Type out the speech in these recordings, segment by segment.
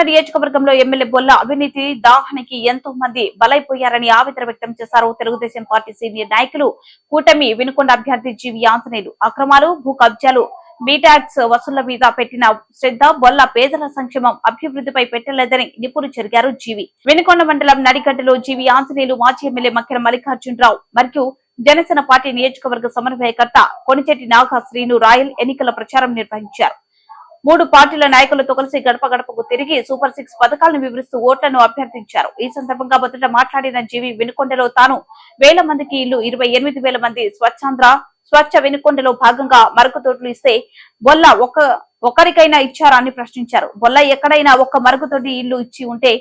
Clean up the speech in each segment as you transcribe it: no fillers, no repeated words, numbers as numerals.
నియోజకవర్గంలో ఎమ్మెల్యే బొల్ల అవినీతి దాహానికి ఎంతో మంది బలైపోయారని ఆవేదన వ్యక్తం చేశారు తెలుగుదేశం పార్టీ సీనియర్ నాయకులు. కూటమి వినుకొండ అభ్యర్థి జీవి ఆంజనేయులు అక్రమాలు, భూ కబ్జాలు, మీటాక్స్ వసూళ్ల మీద పెట్టిన శ్రద్ధ బొల్ల పేదల సంక్షేమం, అభివృద్ధిపై పెట్టలేదని నిపుణులు జరిగారు. జీవి వినుకొండ మండలం నడిగడ్డలో జీవి ఆంజనేయులు మాజీ ఎమ్మెల్యే మక్కెన మల్లికార్జునరావు మరియు జనసేన పార్టీ నియోజకవర్గ సమన్వయకర్త కొనిచెట్టి నాగ శ్రీను రాయల్ ఎన్నికల ప్రచారం నిర్వహించారు. 3 పార్టీల నాయకులతో కలిసి గడప గడపకు తిరిగి సూపర్ 6 పథకాలను వివరిస్తూ ఓట్లను అభ్యర్థించారు. ఈ సందర్భంగా మొదట మాట్లాడిన జీవి వినుకొండలో తాను 1000 మందికి ఇల్లు, 28,000 మంది స్వచ్ఛ వినుకొండలో భాగంగా మరుగుదొడ్లు ఇస్తే బొల్ల ఒకరికైనా ఇచ్చారా అని ప్రశ్నించారు. బొల్ల ఎక్కడైనా ఒక్క మరుగుదొడ్డి ఇల్లు ఇచ్చి ఉంటే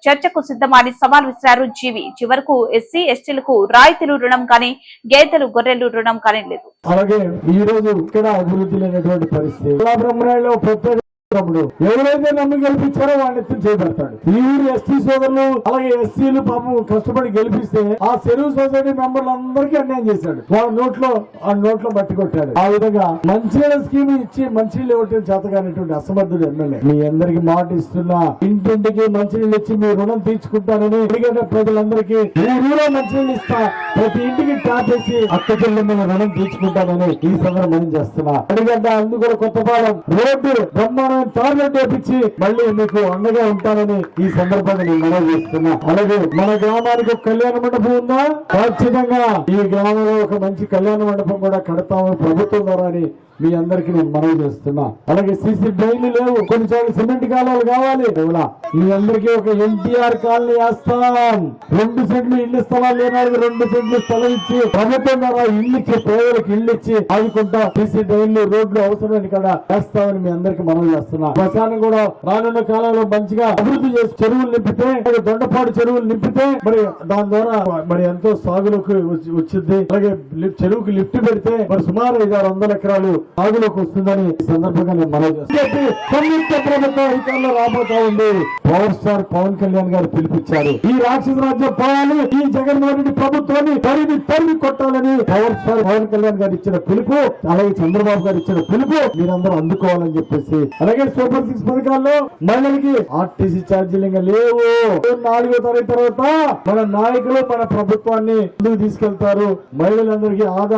చర్చకు సిద్ధమా అని సవాల్ విసిరారు. జీవి చివరకు ఎస్సీ ఎస్టీలకు రాయితీలు రుణం కానీ, గేదెలు గొర్రెలు రుణం కానీ లేదు. అలాగే ఈ రోజు ఇక్కడ అభివృద్ధి లేనటువంటి పరిస్థితి. ఎవరైతే నమ్మి గెలిపించారో వాడిని ఎత్తుని చేయబడతాడు. ఈ ఊరు ఎస్టీ సోదరులు అలాగే ఎస్సీలు పాపం కష్టపడి గెలిపిస్తే ఆ చెరువు సొసైటీ మెంబర్లు అందరికీ అన్యాయం చేశాడు. వాళ్ళ నోట్లో మట్టి కొట్టాడు. ఆ విధంగా మంచినీళ్ళ స్కీమ్ ఇచ్చి మంచినీళ్ళు ఇవ్వటం చేతగానటువంటి అసమర్థుడు ఎమ్మెల్యే. మీ అందరికి మాట ఇస్తున్నా, ఇంటింటికి మంచినీళ్ళు ఇచ్చి మీ రుణం తీర్చుకుంటానని ఎందుకంటే ప్రజలందరికీ ఊరూరో మంచినీళ్ళు ఇస్తా, ప్రతి ఇంటికి ట్యాప్ వేసి అక్క చెల్లెమ్మల రుణం తీర్చుకుంటానని ఈ సందర్భం చేస్తున్నా. ఎందుకంటే అందుకు కొత్తపాలెం రోడ్డు బ్రహ్మాండ టార్గెట్ వేపించి మళ్ళీ మీకు అండగా ఉంటానని ఈ సందర్భంగా నేను మనవి చేస్తున్నా. అలాగే మన గ్రామానికి ఒక కళ్యాణ మండపం ఉందా? ఖచ్చితంగా ఈ గ్రామంలో ఒక మంచి కళ్యాణ మండపం కూడా కడతాము ప్రభుత్వం ద్వారా అని మీ అందరికి నేను మనవి చేస్తున్నా. అలాగే సీసీ డ్రైన్లు లేవు, కొన్ని చోట్ల సిమెంట్ కాలువలు కావాలి. మీ అందరికీ ఒక ఎన్టీఆర్ కాలనీ వేస్తాం. 2 సెంట్లు ఇల్లు స్థలాలు లేనాడు 2 సెంట్లు స్థలం ఇచ్చి ప్రభుత్వం ద్వారా ఇల్లు ఇచ్చి పేదలకు ఇల్లు ఇచ్చి ఆదుకుంటా సీసీ డ్రైన్లు రోడ్లు అవసరమైన కూడా వేస్తామని మీ అందరికి మనవి చేస్తున్నా. శ్మశానం కూడా రానున్న కాలంలో మంచిగా అభివృద్ధి చేసి చెరువులు నింపితే, దొండపాడు చెరువులు నింపితే మరి దాని ద్వారా మరి ఎంతో సాగులోకి వచ్చింది. అలాగే చెరువుకి లిఫ్ట్ పెడితే మరి సుమారు 500-600 ఎకరాలు సాగులోకి వస్తుందని ఈ సందర్భంగా నేను మనవి చేస్తాను. సంయుక్త ప్రభుత్వం అధికారంలో రాబోతా ఉంది. పవర్ స్టార్ పవన్ కళ్యాణ్ గారు పిలిపించారు. ఈ రాక్షస రాజ్యం పోవాలి, ఈ జగన్మోహన్ రెడ్డి ప్రభుత్వాన్ని తరిమి కొట్టాలని పవర్ స్టార్ పవన్ కళ్యాణ్ గారు ఇచ్చిన పిలుపు, అలాగే చంద్రబాబు గారు ఇచ్చిన పిలుపు మీరందరూ అందుకోవాలని చెప్పేసి, అలాగే సూపర్ 6 పథకాల్లో మహిళలకి ఆర్టీసీ ఛార్జీలు ఇంకా లేవు. 4వ తరగతి తర్వాత మన నాయకులు మన ప్రభుత్వాన్ని ముందుకు తీసుకెళ్తారు. మహిళలందరికీ ఆదాయం